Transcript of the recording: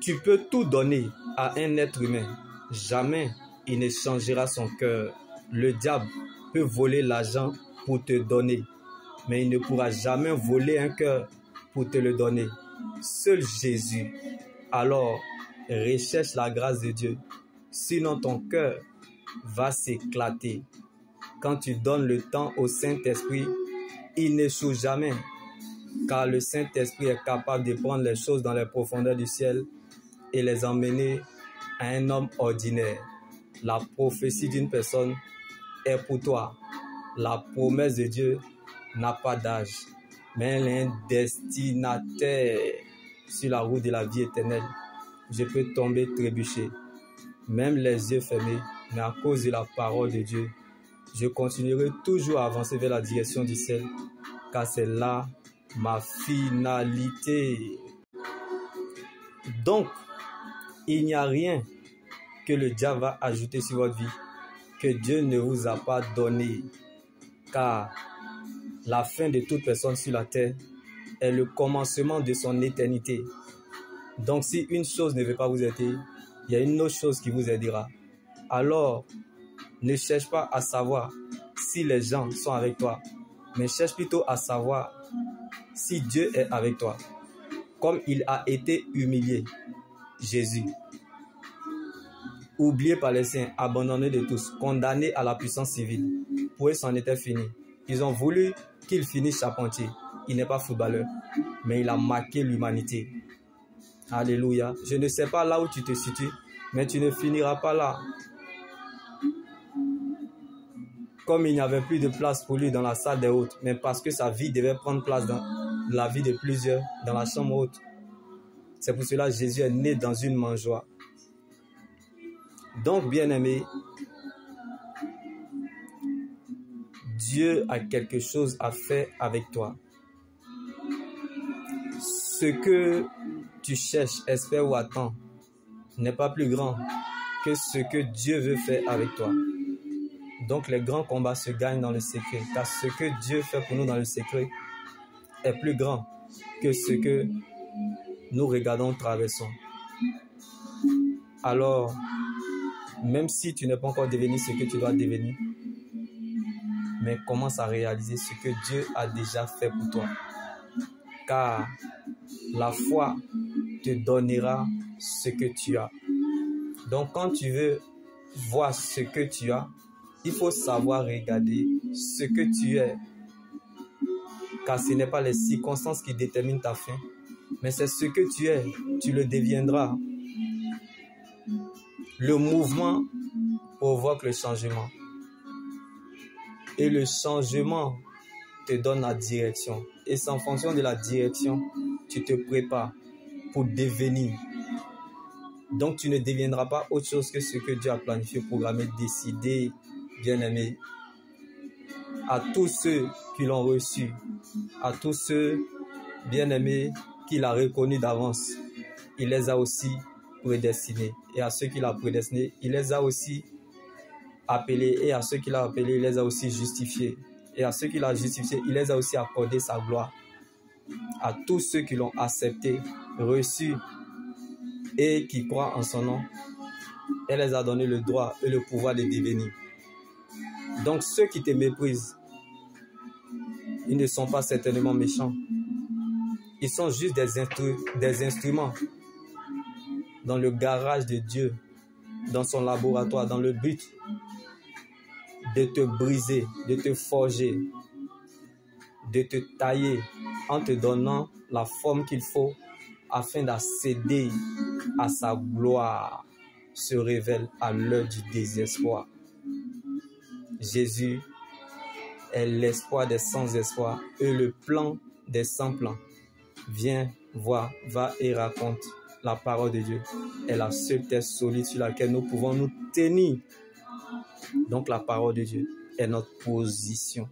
Tu peux tout donner à un être humain. Jamais il ne changera son cœur. Le diable peut voler l'argent pour te donner, mais il ne pourra jamais voler un cœur pour te le donner. Seul Jésus. Alors, recherche la grâce de Dieu. Sinon, ton cœur va s'éclater. Quand tu donnes le temps au Saint-Esprit, il n'échoue jamais, car le Saint-Esprit est capable de prendre les choses dans les profondeurs du ciel et les emmener à un homme ordinaire. La prophétie d'une personne est pour toi. La promesse de Dieu n'a pas d'âge, mais elle est un destinataire sur la route de la vie éternelle. Je peux tomber, trébucher, même les yeux fermés, mais à cause de la parole de Dieu, je continuerai toujours à avancer vers la direction du ciel, car c'est là ma finalité. Donc, il n'y a rien que le diable va ajouter sur votre vie, que Dieu ne vous a pas donné, car la fin de toute personne sur la terre est le commencement de son éternité. Donc, si une chose ne veut pas vous aider, il y a une autre chose qui vous aidera. Alors, ne cherche pas à savoir si les gens sont avec toi, mais cherche plutôt à savoir si Dieu est avec toi. Comme il a été humilié, Jésus, oublié par les saints, abandonné de tous, condamné à la puissance civile. Pour eux, c'en était fini. Ils ont voulu qu'il finisse charpentier. Il n'est pas footballeur, mais il a marqué l'humanité. Alléluia. Je ne sais pas là où tu te situes, mais tu ne finiras pas là. Comme il n'y avait plus de place pour lui dans la salle des hôtes, mais parce que sa vie devait prendre place dans la vie de plusieurs, dans la chambre haute. C'est pour cela que Jésus est né dans une mangeoire. Donc, bien-aimé, Dieu a quelque chose à faire avec toi. Ce que tu cherches, espères ou attends n'est pas plus grand que ce que Dieu veut faire avec toi. Donc les grands combats se gagnent dans le secret, car ce que Dieu fait pour nous dans le secret est plus grand que ce que nous regardons, traversons. Alors, même si tu n'es pas encore devenu ce que tu dois devenir, mais commence à réaliser ce que Dieu a déjà fait pour toi. Car la foi te donnera ce que tu as. Donc quand tu veux voir ce que tu as, il faut savoir regarder ce que tu es. Car ce n'est pas les circonstances qui déterminent ta fin, mais c'est ce que tu es, tu le deviendras. Le mouvement provoque le changement. Et le changement te donne la direction. Et c'est en fonction de la direction, tu te prépares pour devenir. Donc tu ne deviendras pas autre chose que ce que Dieu a planifié, programmé, décidé, bien-aimé. À tous ceux qui l'ont reçu, à tous ceux, bien-aimés, qu'il a reconnus d'avance, il les a aussi prédestinés. Et à ceux qu'il a prédestinés, il les a aussi appelés. Et à ceux qu'il a appelés, il les a aussi justifiés. Et à ceux qu'il a justifiés, il les a aussi accordé sa gloire. À tous ceux qui l'ont accepté, reçu et qui croient en son nom, elle les a donné le droit et le pouvoir de devenir. Donc ceux qui te méprisent, ils ne sont pas certainement méchants. Ils sont juste des instruments dans le garage de Dieu, dans son laboratoire, dans le but de te briser, de te forger, de te tailler en te donnant la forme qu'il faut afin d'accéder à sa gloire se révèle à l'heure du désespoir. Jésus est l'espoir des sans-espoir et le plan des sans-plans. Viens, vois, va et raconte. La parole de Dieu est la seule terre solide sur laquelle nous pouvons nous tenir. Donc la parole de Dieu est notre position.